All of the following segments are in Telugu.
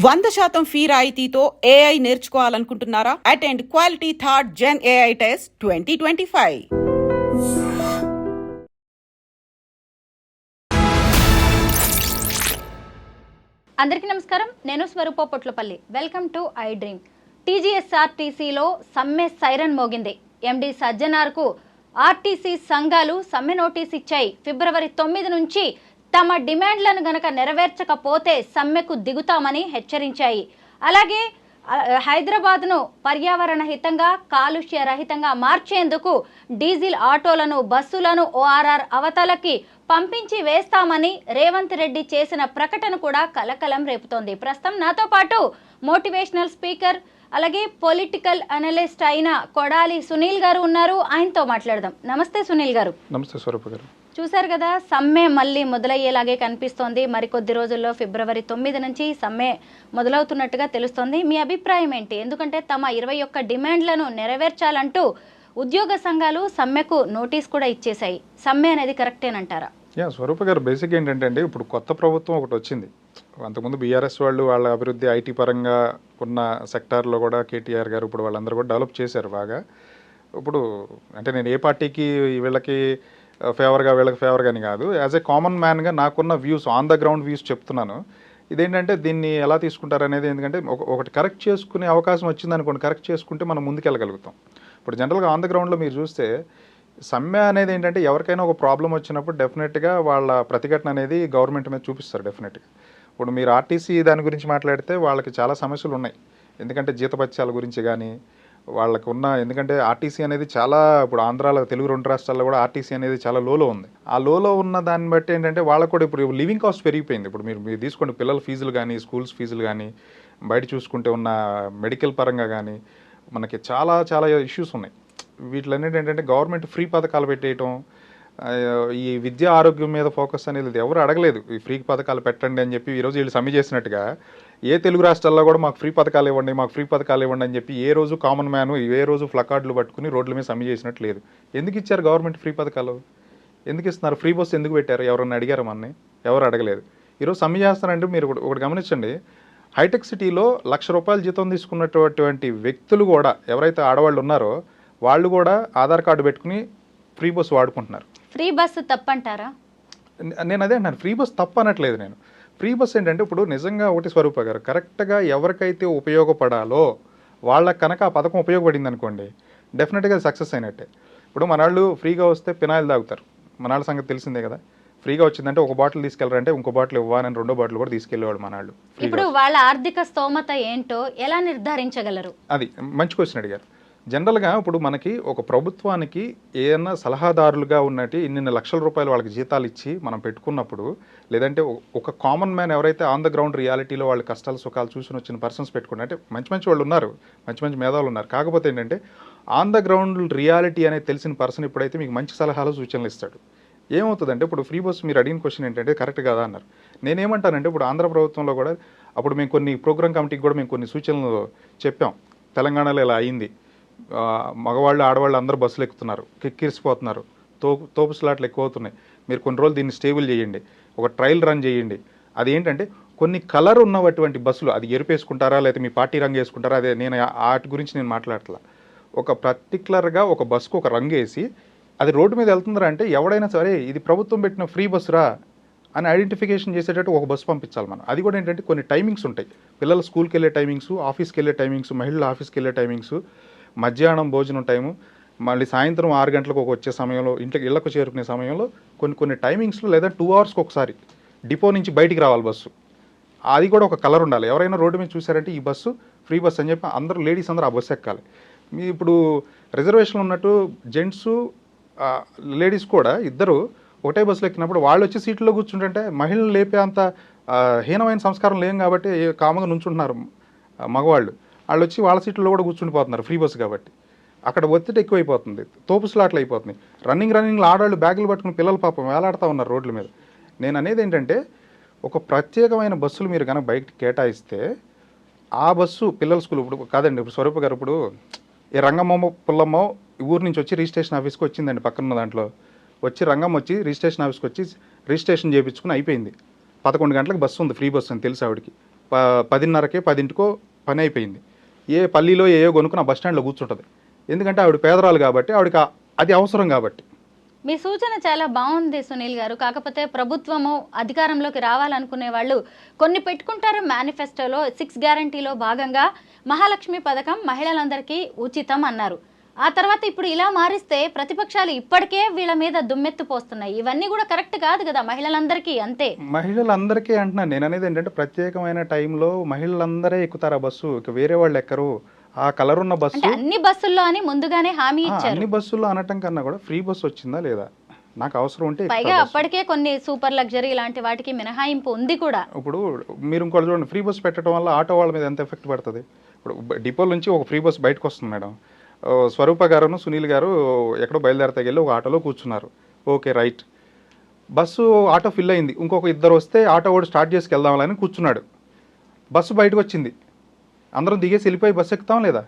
100% ఫీ రాయితీతో ఏఐ నేర్చుకోవాలనుకుంటున్నారా? Attend quality third gen AI test 2025. అందరికీ నమస్కారం. నేను Swarupa Potlapalli. Welcome to iDream. టీజీఎస్ఆర్టీసీలో సమ్మె సైరన్ మోగింది. ఎండి సజ్జనార్కు ఆర్టీసీ సంఘాలు సమ్మె నోటీస్ ఇచ్చాయి. ఫిబ్రవరి 9 నుంచి తమ డిమాండ్లను గనక నెరవేర్చకపోతే సమ్మెకు దిగుతామని హెచ్చరించాయి. అలాగే హైదరాబాద్ను పర్యావరణ హితంగా కాలుష్య రహితంగా మార్చేందుకు డీజిల్ ఆటోలను బస్సులను ఓఆర్ఆర్ అవతలకి పంపించి వేస్తామని రేవంత్ రెడ్డి చేసిన ప్రకటన కూడా కలకలం రేపుతోంది. ప్రస్తుతం నాతో పాటు మోటివేషనల్ స్పీకర్ అలాగే పొలిటికల్ అనలిస్ట్ అయిన కొడాలి సునీల్ గారు ఉన్నారు. ఆయనతో మాట్లాడదాం. నమస్తే సునీల్ గారు. నమస్తే స్వరూప గారు. చూశారు కదా, సమ్మె మళ్ళీ మొదలయ్యేలాగే కనిపిస్తోంది. మరికొద్ది రోజుల్లో ఫిబ్రవరి 9 నుంచి సమ్మె మొదలవుతున్నట్టుగా తెలుస్తోంది. మీ అభిప్రాయం ఏంటి? ఎందుకంటే తమ 21 డిమాండ్లను నెరవేర్చాలంటూ ఉద్యోగ సంఘాలు సమ్మెకు నోటీస్ కూడా ఇచ్చేశాయి. సమ్మె అనేది కరెక్టేనంటారా? స్వరూప గారు, బేసిక్ ఏంటంటే అండి, ఇప్పుడు కొత్త ప్రభుత్వం ఒకటి వచ్చింది. అంతకుముందు బీఆర్ఎస్ వాళ్ళు వాళ్ళ అభివృద్ధి ఐటీ పరంగా ఉన్న సెక్టార్లో కూడా కేటీఆర్ గారు ఇప్పుడు వాళ్ళందరూ కూడా డెవలప్ చేశారు బాగా. ఇప్పుడు అంటే నేను ఏ పార్టీకి వీళ్ళకి ఫేవర్గా వీళ్ళకి ఫేవర్గా అని కాదు, యాజ్ ఏ కామన్ మ్యాన్గా నాకున్న views, on the ground views చెప్తున్నాను. ఇదేంటంటే దీన్ని ఎలా తీసుకుంటారు అనేది, ఎందుకంటే ఒకటి కరెక్ట్ చేసుకునే అవకాశం వచ్చింది అనుకోండి, కరెక్ట్ చేసుకుంటే మనం ముందుకెళ్ళగలుగుతాం. ఇప్పుడు జనరల్గా ఆన్ ద గ్రౌండ్లో మీరు చూస్తే సమ్మె అనేది ఏంటంటే ఎవరికైనా ఒక ప్రాబ్లం వచ్చినప్పుడు డెఫినెట్గా వాళ్ళ ప్రతిఘటన అనేది గవర్నమెంట్ మీద చూపిస్తారు డెఫినెట్గా. ఇప్పుడు మీరు ఆర్టీసీ దాని గురించి మాట్లాడితే వాళ్ళకి చాలా సమస్యలు ఉన్నాయి. ఎందుకంటే జీతభత్యాల గురించి కానీ వాళ్ళకు ఉన్న, ఎందుకంటే ఆర్టీసీ అనేది చాలా, ఇప్పుడు ఆంధ్రాలో తెలుగు 2 రాష్ట్రాల్లో కూడా ఆర్టీసీ అనేది చాలా లోలో ఉంది. ఆ లోలో ఉన్న దాన్ని బట్టి ఏంటంటే వాళ్ళకు కూడా ఇప్పుడు లివింగ్ కాస్ట్ పెరిగిపోయింది. ఇప్పుడు మీరు తీసుకోండి, పిల్లల ఫీజులు కానీ స్కూల్స్ ఫీజులు కానీ బయట చూసుకుంటే ఉన్న మెడికల్ పరంగా కానీ మనకి చాలా చాలా ఇష్యూస్ ఉన్నాయి. వీటిలన్నిటి ఏంటంటే గవర్నమెంట్ ఫ్రీ పథకాలు పెట్టేయటం, ఈ విద్యా ఆరోగ్యం మీద ఫోకస్ అనేది ఎవరు అడగలేదు. ఈ ఫ్రీ పథకాలు పెట్టండి అని చెప్పి ఈరోజు వీళ్ళు సమ్మె చేసినట్టుగా ఏ తెలుగు రాష్ట్రాల్లో కూడా మాకు ఫ్రీ పథకాలు ఇవ్వండి, మాకు ఫ్రీ పథకాలు ఇవ్వండి అని చెప్పి ఏ రోజు కామన్ మ్యాన్ ఏ రోజు ప్లకార్డులు పట్టుకుని రోడ్ల మీద సమ్మె చేసినట్టు లేదు. ఎందుకు ఇచ్చారు గవర్నమెంట్ ఫ్రీ పథకాలు? ఎందుకు ఇస్తున్నారు? ఫ్రీ బస్సు ఎందుకు పెట్టారు? ఎవరన్నా అడిగారు? మనని ఎవరు అడగలేదు. ఈరోజు సమ్మె చేస్తారంటే మీరు ఒకటి గమనించండి, హైటెక్ సిటీలో ₹1,00,000 జీతం తీసుకున్నటువంటి వ్యక్తులు కూడా, ఎవరైతే ఆడవాళ్ళు ఉన్నారో వాళ్ళు కూడా ఆధార్ కార్డు పెట్టుకుని ఫ్రీ బస్సు వాడుకుంటున్నారు. ఫ్రీ బస్సు తప్పంటారా? నేను అదే అంటున్నాను, ఫ్రీ బస్ తప్పు అనట్లేదు నేను. ఫ్రీ బస్ ఏంటంటే ఇప్పుడు నిజంగా ఒకటి స్వరూప గారు, కరెక్ట్గా ఎవరికైతే ఉపయోగపడాలో వాళ్ళకి కనుక ఆ పథకం ఉపయోగపడింది అనుకోండి, డెఫినెట్గా సక్సెస్ అయినట్టే. ఇప్పుడు మనాళ్ళు ఫ్రీగా వస్తే పినాయిల్ తాగుతారు, మనాళ్ళ సంగతి తెలిసిందే కదా. ఫ్రీగా వచ్చిందంటే ఒక బాటిల్ తీసుకెళ్లారంటే ఇంకో బాటిల్ ఇవ్వాలని 2వ బాటిల్ కూడా తీసుకెళ్లేవాడు మనాళ్ళు. ఇప్పుడు వాళ్ళ ఆర్థిక స్తోమత ఏంటో ఎలా నిర్ధారించగలరు? అది మంచి క్వశ్చన్ అడిగారు. జనరల్గా ఇప్పుడు మనకి ఒక ప్రభుత్వానికి ఏదైనా సలహాదారులుగా ఉన్నట్టు ఇన్ని లక్షల రూపాయలు వాళ్ళకి జీతాలు ఇచ్చి మనం పెట్టుకున్నప్పుడు, లేదంటే ఒక కామన్ మ్యాన్ ఎవరైతే ఆన్ ద గ్రౌండ్ రియాలిటీలో వాళ్ళ కష్టాలు సుఖాలు చూసుకుని వచ్చిన పర్సన్స్ పెట్టుకుని, అంటే మంచి వాళ్ళు ఉన్నారు, మంచి మేధావులు ఉన్నారు. కాకపోతే ఏంటంటే ఆన్ ద గ్రౌండ్ రియాలిటీ అనేది తెలిసిన పర్సన్ ఇప్పుడైతే మీకు మంచి సలహాలు సూచనలు ఇస్తాడు. ఏమవుతుందంటే ఇప్పుడు ఫ్రీ బస్ మీరు అడిగిన క్వశ్చన్ ఏంటంటే కరెక్ట్ కదా అన్నారు. నేనేమంటానంటే ఇప్పుడు ఆంధ్ర ప్రభుత్వంలో కూడా అప్పుడు మేము కొన్ని ప్రోగ్రామ్ కమిటీకి కూడా మేము కొన్ని సూచనలు చెప్పాం. తెలంగాణలో ఇలా అయింది, మగవాళ్ళు ఆడవాళ్ళు అందరూ బస్సులు ఎక్కుతున్నారు, కిక్కిరిసిపోతున్నారు, తోపు స్లాట్లు ఎక్కువ అవుతున్నాయి, మీరు కొన్ని రోజులు దీన్ని స్టేబుల్ చేయండి, ఒక ట్రయల్ రన్ చేయండి. అదేంటంటే కొన్ని కలర్ ఉన్నటువంటి బస్సులు, అది ఎరుపేసుకుంటారా లేకపోతే మీ పార్టీ రంగు వేసుకుంటారా, అదే నేను వాటి గురించి నేను మాట్లాడట్లా. ఒక పర్టికులర్గా ఒక బస్సుకు ఒక రంగు వేసి అది రోడ్డు మీద వెళ్తుందిరా అంటే ఎవడైనా సరే ఇది ప్రభుత్వం పెట్టిన ఫ్రీ బస్సురా అని ఐడెంటిఫికేషన్ చేసేటట్టు ఒక బస్సు పంపించాలి మనం. అది కూడా ఏంటంటే కొన్ని టైమింగ్స్ ఉంటాయి, పిల్లల స్కూల్కి వెళ్ళే టైమింగ్స్, ఆఫీస్కి వెళ్ళే టైమింగ్స్, మహిళల ఆఫీస్కి వెళ్ళే టైమింగ్స్, మధ్యాహ్నం భోజనం టైము, మళ్ళీ సాయంత్రం 6 గంటలకు వచ్చే సమయంలో, ఇళ్లకు చేరుకునే సమయంలో కొన్ని టైమింగ్స్లో లేదా 2 అవర్స్కి ఒకసారి డిపో నుంచి బయటికి రావాలి బస్సు. అది కూడా ఒక కలర్ ఉండాలి. ఎవరైనా రోడ్డు మీద చూసారంటే ఈ బస్సు ఫ్రీ బస్ అని చెప్పి అందరూ లేడీస్ అందరూ ఆ బస్సు ఎక్కాలి. మీ ఇప్పుడు రిజర్వేషన్ ఉన్నట్టు జెంట్స్ లేడీస్ కూడా ఇద్దరు ఒకటే బస్సులో ఎక్కినప్పుడు వాళ్ళు వచ్చి సీట్లో కూర్చుంటుంటే మహిళలు లేపే అంత హీనమైన సంస్కారం లేం కాబట్టి కామంగా నుంచుంటున్నారు మగవాళ్ళు. వాళ్ళు వచ్చి వాళ్ళ సీట్లో కూడా కూర్చుండిపోతున్నారు ఫ్రీ బస్సు కాబట్టి. అక్కడ ఒత్తిడి ఎక్కువైపోతుంది, తోపు స్లాట్లు అయిపోతున్నాయి. రన్నింగ్లో ఆడవాళ్ళు బ్యాగులు పట్టుకుని పిల్లలు పాపం వేలాడుతూ ఉన్నారు రోడ్ల మీద. నేను అనేది ఏంటంటే ఒక ప్రత్యేకమైన బస్సులు మీరు కనుక బయట కేటాయిస్తే ఆ బస్సు పిల్లల స్కూల్, ఇప్పుడు కాదండి ఇప్పుడు స్వరూప గారు, ఇప్పుడు ఈ రంగమ్మ పుల్లమ్మ ఊరు నుంచి వచ్చి రిజిస్ట్రేషన్ ఆఫీస్కి వచ్చిందండి, పక్కన దాంట్లో వచ్చి రంగమ్మ వచ్చి రిజిస్ట్రేషన్ ఆఫీస్కి వచ్చి రిజిస్ట్రేషన్ చేయించుకుని అయిపోయింది. 11 గంటలకు బస్సు ఉంది, ఫ్రీ బస్సు అని తెలుసు ఆవిడకి. 10:30కే 10ంటికో పని అయిపోయింది. ఏ పల్లీలో ఏయో కొనుక్కుని ఆ బస్ స్టాండ్లో కూర్చుంటుంది. ఎందుకంటే ఆవిడ పేదరాలు కాబట్టి, ఆవిడకి అది అవసరం కాబట్టి. మీ సూచన చాలా బాగుంది సునీల్ గారు. కాకపోతే ప్రభుత్వము అధికారంలోకి రావాలనుకునే వాళ్ళు కొన్ని పెట్టుకుంటారు మేనిఫెస్టోలో. 6 గ్యారంటీలో భాగంగా మహాలక్ష్మి పథకం మహిళలందరికీ ఉచితం అన్నారు. ఆ తర్వాత ఇప్పుడు ఇలా మారిస్తే ప్రతిపక్షాలు ఇప్పటికే వీళ్ళ మీద దుమ్మెత్తు పోస్తున్నాయి. ఇవన్నీ కూడా కరెక్ట్ కాదు కదా, మహిళలందరికీ అంతే. మహిళలందరికీ అంటున్నాను నేను అనేది ఏంటంటే, ప్రత్యేకమైన టైంలో మహిళలందరే ఎక్కుతారు ఆ బస్సు, ఇక వేరే వాళ్ళు ఎక్కరు. ఆ కలర్ ఉన్న బస్సు అంటే అన్ని బస్సుల్లో అని ముందుగానే హామీ ఇచ్చారు. అన్ని బస్సుల్లో అనటం కన్నా కూడా ఫ్రీ బస్సు వచ్చిందా లేదా, నాకు అవసరం ఉంటే పైగా అప్పటికే కొన్ని సూపర్ లగ్జరీ ఇలాంటి వాటికి మినహాయింపు ఉంది కూడా. ఇప్పుడు మీరు ఇంకోటి చూడండి, ఫ్రీ బస్ పెట్టడం వల్ల ఆటో వాళ్ళ మీద ఎంత ఎఫెక్ట్ పడుతుంది. ఇప్పుడు డిపోల నుంచి ఒక ఫ్రీ బస్ బయటకు వస్తుంది మేడం. స్వరూప గారును సునీల్ గారు ఎక్కడో బయలుదేరతాకెళ్ళి ఒక ఆటోలో కూర్చున్నారు. Okay right, bus auto fill అయింది. ఇంకొక ఇద్దరు వస్తే ఆటో వాడు స్టార్ట్ చేసుకెళ్దామని కూర్చున్నాడు. బస్సు బయటకు వచ్చింది, అందరం దిగేసి వెళ్ళిపోయి బస్సు ఎక్కుతాం లేదా?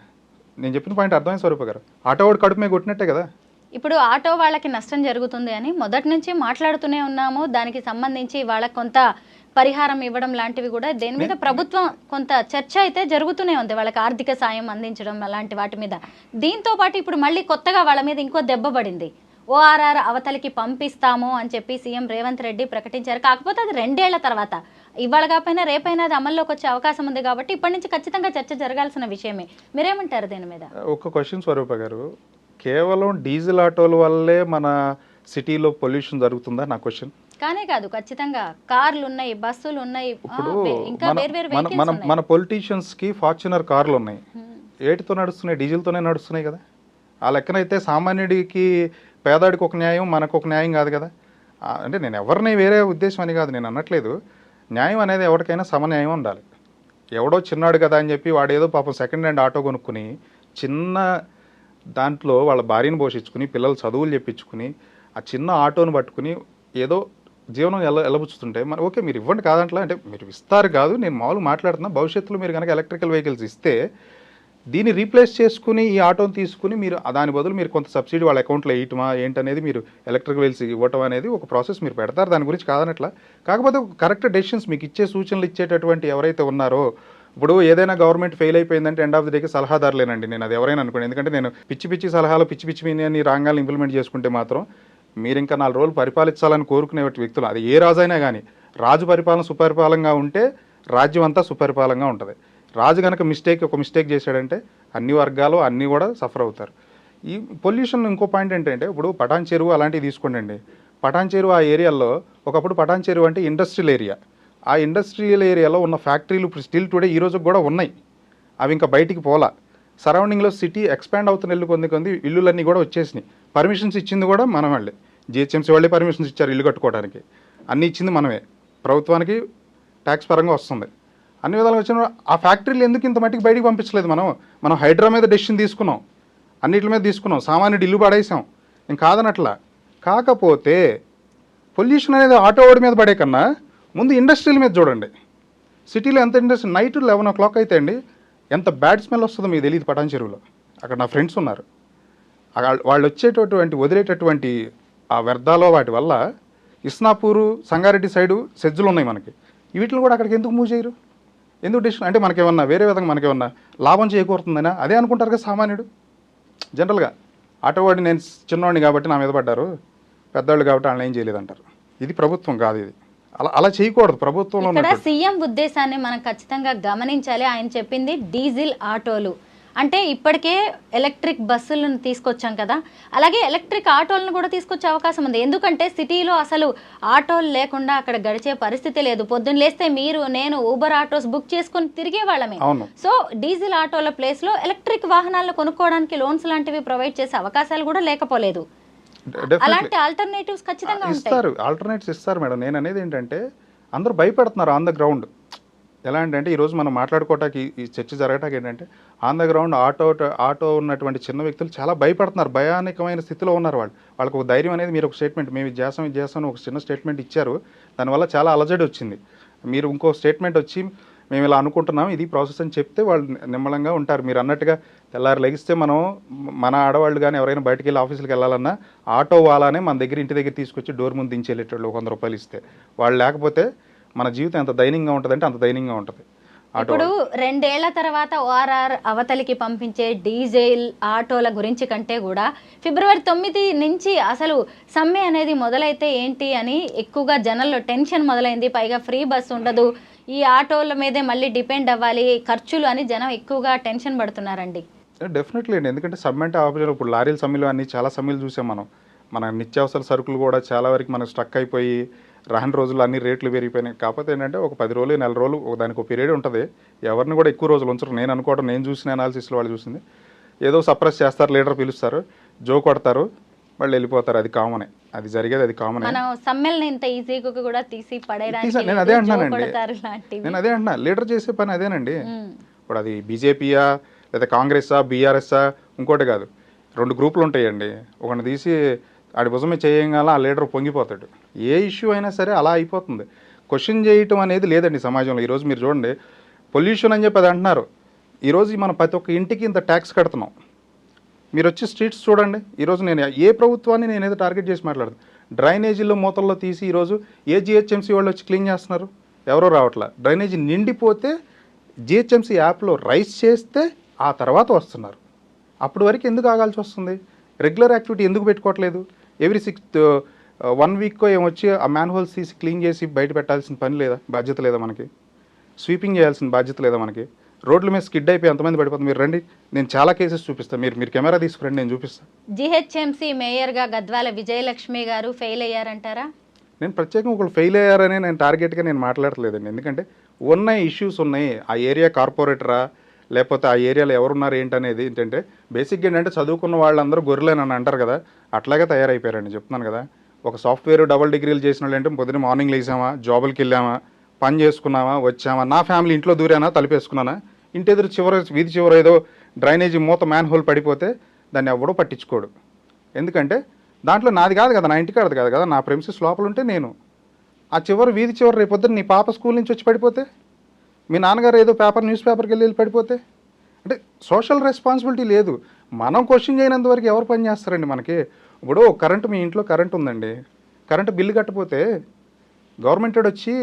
నేను చెప్పిన పాయింట్ అర్థమైంది స్వరూప గారు. ఆటో వాడు కడుపు మీద కొట్టినట్టే కదా. ఇప్పుడు ఆటో వాళ్ళకి నష్టం జరుగుతుంది అని మొదటి నుంచి మాట్లాడుతూనే ఉన్నాము. దానికి సంబంధించి వాళ్ళకి కొంత పరిహారం ఇవ్వడం లాంటివి కూడా దేని మీద ప్రభుత్వం కొంత చర్చ అయితే జరుగుతూనే ఉంది. వాళ్ళకి ఆర్థిక సాయం అందించడం అలాంటి వాటి మీద. దీంతో పాటు ఇప్పుడు మళ్ళీ కొత్తగా వాళ్ళ మీద ఇంకో దెబ్బ పడింది. ఓఆర్ఆర్ అవతలికి పంపిస్తాము అని చెప్పి సీఎం రేవంత్ రెడ్డి ప్రకటించారు. కాకపోతే అది 2 ఏళ్ల తర్వాత, ఇవాళ కాకపోయినా రేపైనా అది అమల్లోకి వచ్చే అవకాశం ఉంది కాబట్టి ఇప్పటి నుంచి ఖచ్చితంగా చర్చ జరగాల్సిన విషయమే. మీరేమంటారు దీని మీద? ఒక క్వశ్చన్ స్వరూప గారు, కేవలం డీజిల్ ఆటోల వల్లే మన సిటీలో పొల్యూషన్ జరుగుతుందా నా క్వశ్చన్? కానే కాదు, ఖచ్చితంగా కార్లు ఉన్నాయి, బస్సులు ఉన్నాయి, ఇప్పుడు ఇంకా వేర్వేరు వెహికల్స్ ఉన్నాయి. మన పొలిటీషియన్స్కి ఫార్చునర్ కార్లు ఉన్నాయి. ఏటితో నడుస్తున్నాయి? డీజిల్తోనే నడుస్తున్నాయి కదా. ఆ లెక్కనైతే సామాన్యుడికి, పేదాడికి ఒక న్యాయం, మనకు ఒక న్యాయం కాదు కదా. అంటే నేను ఎవరిని వేరే ఉద్దేశం అని కాదు నేను అనట్లేదు. న్యాయం అనేది ఎవరికైనా సమన్యాయం ఉండాలి. ఎవడో చిన్నాడు కదా అని చెప్పి వాడు ఏదో పాపం సెకండ్ హ్యాండ్ ఆటో కొనుక్కుని చిన్న దాంట్లో వాళ్ళ భార్యను పోషించుకుని పిల్లలు చదువులు చెప్పించుకుని ఆ చిన్న ఆటోను పట్టుకుని ఏదో జీవనం ఎలబుచ్చుతుంటే మరి ఓకే మీరు ఇవ్వండి కాదంట్లా, అంటే మీరు ఇస్తారు కాదు, నేను మామూలు మాట్లాడుతున్నా. భవిష్యత్తులో మీరు కనుక ఎలక్ట్రికల్ వెహికల్స్ ఇస్తే దీన్ని రీప్లేస్ చేసుకుని ఈ ఆటోని తీసుకుని మీరు దాని బదులు మీరు కొంత సబ్సిడీ వాళ్ళ అకౌంట్లో వేయటమా ఏంటనేది, మీరు ఎలక్ట్రిక్ వెహికల్స్ ఇవ్వటం అనేది ఒక ప్రాసెస్ మీరు పెడతారు, దాని గురించి కాదనట్లా. కాకపోతే కరెక్ట్ డెసిషన్స్ మీకు ఇచ్చే సూచనలు ఇచ్చేటటువంటి ఎవరైతే ఉన్నారో, ఇప్పుడు ఏదైనా గవర్నమెంట్ ఫెయిల్ అయిపోయిందంటే ఎండ్ ఆఫ్ ది డేకి సలహాదారులేనండి. నేను అది ఎవరైనా అనుకోండి, ఎందుకంటే నేను పిచ్చి సలహాలు పిచ్చి అని రాంగాలను ఇంప్లిమెంట్ చేసుకుంటే మాత్రం మీరు ఇంకా 4 రోజులు పరిపాలించాలని కోరుకునే వ్యక్తులు, అది ఏ రాజైనా కానీ, రాజు పరిపాలన సుపరిపాలనగా ఉంటే రాజ్యం అంతా సుపరిపాలనగా ఉంటుంది. రాజు కనుక ఒక మిస్టేక్ చేశాడంటే అన్ని వర్గాలు అన్నీ కూడా సఫర్ అవుతారు. ఈ పొల్యూషన్ ఇంకో పాయింట్ ఏంటంటే, ఇప్పుడు పటాన్ చెరువు అలాంటివి తీసుకోండి అండి. పటాన్ చెరువు ఆ ఏరియాలో ఒకప్పుడు పటాన్ చెరువు అంటే ఇండస్ట్రియల్ ఏరియా. ఆ ఇండస్ట్రియల్ ఏరియాలో ఉన్న ఫ్యాక్టరీలు ఇప్పుడు స్టిల్ టుడే ఈ రోజు కూడా ఉన్నాయి. అవి ఇంకా బయటికి పోలా. సరౌండింగ్లో సిటీ ఎక్స్పాండ్ అవుతున్న కొంది ఇల్లులన్నీ కూడా వచ్చేసినాయి. పర్మిషన్స్ ఇచ్చింది కూడా మనం వాళ్ళే, జిహెచ్ఎంసీ వాళ్ళే పర్మిషన్స్ ఇచ్చారు ఇల్లు కట్టుకోవడానికి. అన్నీ ఇచ్చింది మనమే, ప్రభుత్వానికి ట్యాక్స్ పరంగా వస్తుంది. అన్ని విధాలుగా వచ్చిన ఆ ఫ్యాక్టరీలు ఎందుకు ఇంత మట్టికి బయటికి పంపించలేదు? మనం హైడ్రా మీద డెసిషన్ తీసుకున్నాం, అన్నిటి మీద తీసుకున్నాం, సామాన్యుడు ఇల్లు పడేసాం, ఇంక కాదనట్లా. కాకపోతే పొల్యూషన్ అనేది ఆటో వాడి మీద పడే కన్నా ముందు ఇండస్ట్రీల మీద చూడండి. సిటీలో ఎంత ఇండస్ట్రీ, నైట్ 11 o'clock అయితే అండి ఎంత బ్యాడ్ స్మెల్ వస్తుందో మీకు తెలియదు. పటాన్ చెరువులో అక్కడ నా ఫ్రెండ్స్ ఉన్నారు, వాళ్ళు వదిలేటటువంటి ఆ వ్యర్థాలు వాటి వల్ల ఇస్నాపూరు సంగారెడ్డి సైడు సెజ్జులు ఉన్నాయి మనకి. వీటిని కూడా అక్కడికి ఎందుకు మూవ్ చేయరు? ఎందుకు డిసిషన్ అంటే మనకేమన్నా వేరే విధంగా మనకేమన్నా లాభం చేకూరుతుందనా అదే అనుకుంటారు కదా సామాన్యుడు. జనరల్గా ఆటోవాడిని నేను చిన్నవాడిని కాబట్టి నా మీద పడ్డారు, పెద్దవాళ్ళు కాబట్టి వాళ్ళని ఏం చేయలేదంటారు. ఇది ప్రభుత్వం కాదు, ఇది అలా చేయకూడదు. ప్రభుత్వంలో ఇక్కడ సీఎం ఉద్దేశాన్ని మనం ఖచ్చితంగా గమనించాలి. ఆయన చెప్పింది డీజిల్ ఆటోలు అంటే ఇప్పటికే ఎలక్ట్రిక్ బస్సులను తీసుకొచ్చాం కదా, అలాగే ఎలక్ట్రిక్ ఆటోలను కూడా తీసుకొచ్చే అవకాశం ఉంది. ఎందుకంటే సిటీలో అసలు ఆటోలు లేకుండా అక్కడ గడిచే పరిస్థితి లేదు. పొద్దున్న లేస్తే మీరు నేను ఊబర్ ఆటోస్ బుక్ చేసుకుని తిరిగే వాళ్ళమే. సో డీజిల్ ఆటోల ప్లేస్ లో ఎలక్ట్రిక్ వాహనాలను కొనుక్కోవడానికి లోన్స్ లాంటివి ప్రొవైడ్ చేసే అవకాశాలు కూడా లేకపోలేదు. అలాంటి ఆల్టర్నేటివ్స్ ఖచ్చితంగా ఇస్తారు, ఆల్టర్నేటివ్స్ ఇస్తారు మేడం. నేను అనేది ఏంటంటే అందరూ భయపడుతున్నారు ఆన్ ద గ్రౌండ్. ఎలా అంటే ఈరోజు మనం మాట్లాడుకోవటానికి ఈ చర్చ జరగటానికి ఏంటంటే ఆన్ ద గ్రౌండ్ ఆటో ఉన్నటువంటి చిన్న వ్యక్తులు చాలా భయపడుతున్నారు, భయానకమైన స్థితిలో ఉన్నారు. వాళ్ళకి ఒక ధైర్యం అనేది, మీరు ఒక స్టేట్మెంట్ మేము ఇది చేస్తాం ఒక చిన్న స్టేట్మెంట్ ఇచ్చారు, దానివల్ల చాలా అలజడి వచ్చింది. మీరు ఇంకో స్టేట్మెంట్ వచ్చి మేము ఇలా అనుకుంటున్నాం ఇది ప్రాసెస్ అని చెప్తే వాళ్ళు నిమ్మలంగా ఉంటారు. మీరు అన్నట్టుగా తెల్లారి లెగిస్తే మన ఆడవాళ్ళు కానీ ఎవరైనా బయటకు వెళ్ళి ఆఫీసులకు వెళ్ళాలన్నా ఆటో వాళ్ళనే మన దగ్గర ఇంటి దగ్గర తీసుకొచ్చి డోర్ ముందు దించేళ్ళేటోళ్ళు 100 రూపాయలు ఇస్తే. వాళ్ళు లేకపోతే మన జీవితం ఎంత దైన్యంగా ఉంటుందంటే అంత దైన్యంగా ఉంటుంది. ఇప్పుడు 2 ఏళ్ల తర్వాత ఓఆర్ఆర్ అవతలికి పంపించే డీజిల్ ఆటోల గురించి కంటే కూడా ఫిబ్రవరి 9 నుంచి అసలు సమ్మె అనేది మొదలైతే ఏంటి అని ఎక్కువగా జనంలో టెన్షన్ మొదలైంది. పైగా ఫ్రీ బస్ ఉండదు, ఈ ఆటోల మీదే మళ్ళీ డిపెండ్ అవ్వాలి, ఖర్చులు అని జనం ఎక్కువగా టెన్షన్ పడుతున్నారండి. డెఫినెట్లీ అండి, ఎందుకంటే సమ్మె అంటే ఆపోజిట్. ఇప్పుడు లారీల సమ్మెలు అన్ని చాలా సమ్మెలు చూసాం మనం. మన నిత్యావసర సరుకులు కూడా చాలా వరకు మనకు స్ట్రక్ అయిపోయి రాని రోజులు అన్ని రేట్లు పెరిగిపోయినాయి. కాకపోతే ఏంటంటే ఒక 10 రోజులు 4 రోజులు దానికి ఒక పీరియడ్ ఉంటుంది. ఎవరిని కూడా ఎక్కువ రోజులు ఉంచరు. నేను అనుకోవడం, నేను చూసిన అనాలిసిస్లో వాళ్ళు చూసింది, ఏదో సప్రెస్ చేస్తారు, లీడర్ పిలుస్తారు, జో కొడతారు, వాళ్ళు వెళ్ళిపోతారు. అది కామనే, అది జరిగేది, అది కామనే. మనం సమ్మెల్ని ఇంత ఈజీగా కూడా తీసి పడేయడానికి నేను అదే అంటున్నానండి, నేను అదే అంటున్నా, లీడర్ చేసే పని అదేనండి. ఇప్పుడు అది బీజేపీయా లేదా కాంగ్రెస్సా బీఆర్ఎస్సా ఇంకోటి కాదు, 2 గ్రూపులు ఉంటాయండి. ఒకరిని తీసి ఆడి భుజమే చేయగాల ఆ లీడర్ పొంగిపోతాడు. ఏ ఇష్యూ అయినా సరే అలా అయిపోతుంది. క్వశ్చన్ చేయటం అనేది లేదండి సమాజంలో. ఈరోజు మీరు చూడండి, పొల్యూషన్ అని చెప్పి అది అంటున్నారు. ఈరోజు మనం ప్రతి ఒక్క ఇంటికి ఇంత ట్యాక్స్ కడుతున్నాం. మీరు వచ్చి స్ట్రీట్స్ చూడండి. ఈరోజు నేను ఏ ప్రభుత్వాన్ని నేనేదో టార్గెట్ చేసి మాట్లాడదు, డ్రైనేజీల్లో మూతల్లో తీసి ఈరోజు ఏ జిహెచ్ఎంసీ వాళ్ళు వచ్చి క్లీన్ చేస్తున్నారు? ఎవరో రావట్లా. డ్రైనేజీ నిండిపోతే జిహెచ్ఎంసీ యాప్లో రైస్ చేస్తే ఆ తర్వాత వస్తున్నారు. అప్పటి వరకు ఎందుకు ఆగాల్సి వస్తుంది? రెగ్యులర్ యాక్టివిటీ ఎందుకు పెట్టుకోవట్లేదు? ఎవ్రీ 1 వీక్కో ఏమొచ్చి ఆ మ్యాన్ హోల్స్ తీసి క్లీన్ చేసి బయట పెట్టాల్సిన పని లేదా, బాధ్యత లేదా మనకి? స్వీపింగ్ చేయాల్సిన బాధ్యత లేదా మనకి? రోడ్ల మీద స్కిడ్ అయిపోయి ఎంతమంది పడిపోతుంది? మీరు రండి, నేను చాలా కేసెస్ చూపిస్తాను. మీరు కెమెరా తీసుకురండి, నేను చూపిస్తాను. జిహెచ్ఎంసీ మేయర్గా గద్వాల విజయలక్ష్మి గారు ఫెయిల్ అయ్యారంటారా? నేను ప్రత్యేకంగా ఒకళ్ళు ఫెయిల్ అయ్యారని నేను టార్గెట్గా నేను మాట్లాడట్లేదండి. ఎందుకంటే ఉన్న ఇష్యూస్ ఉన్నాయి. ఆ ఏరియా కార్పొరేటరా లేకపోతే ఆ ఏరియాలో ఎవరున్నారు ఏంటనేది ఏంటంటే బేసిక్గా ఏంటంటే చదువుకున్న వాళ్ళందరూ గొర్రెలేనని అంటారు కదా, అట్లాగే తయారైపోయారండి. చెప్తున్నాను కదా, ఒక సాఫ్ట్వేర్ డబుల్ డిగ్రీలు చేసిన వాళ్ళు అంటే పొద్దున్న మార్నింగ్ లేసామా, జాబులకి వెళ్ళామా, పని చేసుకున్నామా, వచ్చామా, నా ఫ్యామిలీ ఇంట్లో దూరానా, తలిపేసుకున్నానా, ఇంటి ఎదురు వీధి చివర ఏదో డ్రైనేజీ మూత మ్యాన్ హోల్ పడిపోతే దాన్ని ఎవడో పట్టించుకోడు. ఎందుకంటే దాంట్లో నాది కాదు కదా, నా ఇంటికాడది కాదు కదా, నా ప్రెమిసెస్ లోపల ఉంటే నేను ఆ వీధి చివరి రేపొద్దున నీ పాప స్కూల్ నుంచి వచ్చి పడిపోతే, మీ నాన్నగారు ఏదో న్యూస్ పేపర్కి వెళ్ళి పడిపోతే, అంటే సోషల్ రెస్పాన్సిబిలిటీ లేదు. మనం క్వశ్చన్ చేయనంత వరకు ఎవరు పని చేస్తారండి మనకి? ఇప్పుడు కరెంటు, మీ ఇంట్లో కరెంట్ ఉందండి, కరెంటు బిల్లు కట్టపోతే గవర్నమెంట్ వచ్చి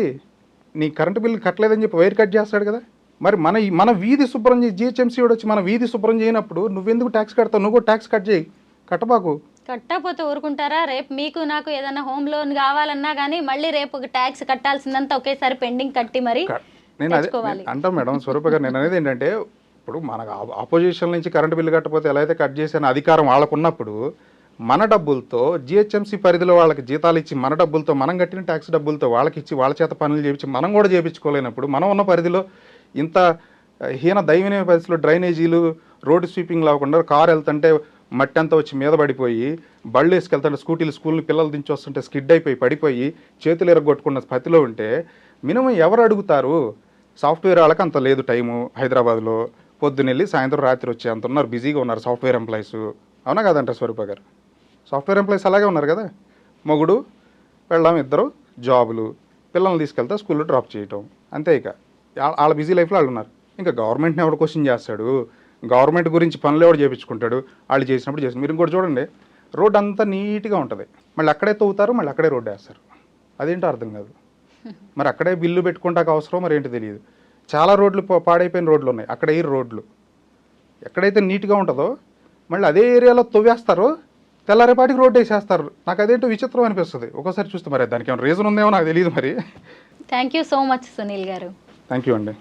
నీ కరెంటు బిల్లు కట్టలేదని చెప్పి వైర్ కట్ చేస్తాడు కదా. మరి మన వీధి శుభ్రం చేసి జిహెచ్ఎంసీ వచ్చి మన వీధి శుభ్రం చేయనప్పుడు నువ్వెందుకు ట్యాక్స్ కడతావు? నువ్వు కూడా ట్యాక్స్ కట్ చేయి, కట్టబాకు. కట్టకపోతే ఊరుకుంటారా? రేపు మీకు నాకు ఏదైనా హోమ్ లోన్ కావాలన్నా కానీ మళ్ళీ రేపు ట్యాక్స్ కట్టాల్సిందంతా ఒకేసారి పెండింగ్ కట్టి మరి నేను అదే అంటాం మేడం. స్వరూప గారు, నేను అనేది ఏంటంటే ఇప్పుడు మనకు ఆపోజిషన్ నుంచి కరెంటు బిల్లు కట్టకపోతే ఎలా అయితే కట్ చేసిన అధికారం వాళ్ళకున్నప్పుడు మన డబ్బులతో జిహెచ్ఎంసీ పరిధిలో వాళ్ళకి జీతాలు ఇచ్చి మన డబ్బులతో మనం కట్టిన ట్యాక్స్ డబ్బులతో వాళ్ళకి ఇచ్చి వాళ్ళ చేత పనులు చేయించి మనం కూడా చేయించుకోలేనప్పుడు మనం ఉన్న పరిధిలో ఇంత హీన దైవనీయ పరిస్థితుల్లో డ్రైనేజీలు, రోడ్డు స్వీపింగ్ లేకుండా కారు వెళ్తుంటే మట్టి అంతా వచ్చి మీద పడిపోయి, బళ్ళు వేసుకెళ్తుంటే స్కూటీలు స్కూల్ని పిల్లలు దించి వస్తుంటే స్కిడ్ అయిపోయి పడిపోయి చేతులు ఎరగొట్టుకున్న స్థితిలో ఉంటే మినిమం ఎవరు అడుగుతారు? సాఫ్ట్వేర్ వాళ్ళకి అంత లేదు టైము. హైదరాబాద్లో పొద్దునెళ్ళి సాయంత్రం రాత్రి వచ్చే అంత ఉన్నారు, బిజీగా ఉన్నారు సాఫ్ట్వేర్ ఎంప్లాయీస్. అవునా కాదంట స్వరూప గారు? సాఫ్ట్వేర్ ఎంప్లాయీస్ అలాగే ఉన్నారు కదా. మొగుడు పెళ్ళాం ఇద్దరు జాబులు, పిల్లల్ని తీసుకెళ్తే స్కూల్లో డ్రాప్ చేయటం, అంతే. ఇక వాళ్ళ బిజీ లైఫ్లో వాళ్ళు ఉన్నారు. ఇంకా గవర్నమెంట్ని ఎవడు క్వశ్చన్ చేస్తాడు? గవర్నమెంట్ గురించి పనులు ఎవడు చేయించుకుంటాడు? వాళ్ళు చేసినప్పుడు చేస్తారు. మీరు ఇంకోటి చూడండి, రోడ్డు అంతా నీట్గా ఉంటుంది, మళ్ళీ అక్కడే తవ్వుతారు, మళ్ళీ అక్కడే రోడ్డు వేస్తారు. అదేంటో అర్థం కాదు. మరి అక్కడే బిల్లు పెట్టుకుంటాక అవసరం మరి ఏంటి తెలియదు. చాలా రోడ్లు పాడైపోయిన రోడ్లు ఉన్నాయి, అక్కడ ఈ రోడ్లు ఎక్కడైతే నీట్గా ఉంటుందో మళ్ళీ అదే ఏరియాలో తవ్వేస్తారు, తెల్లారేపాటికి రోడ్డు వేసేస్తారు. నాకు అదేంటో విచిత్రం అనిపిస్తుంది ఒక్కోసారి చూస్తే. మరి దానికి ఏమైనా రీజన్ ఉందేమో నాకు తెలియదు మరి. Thank you so much Sunil garu. Thank you అండి.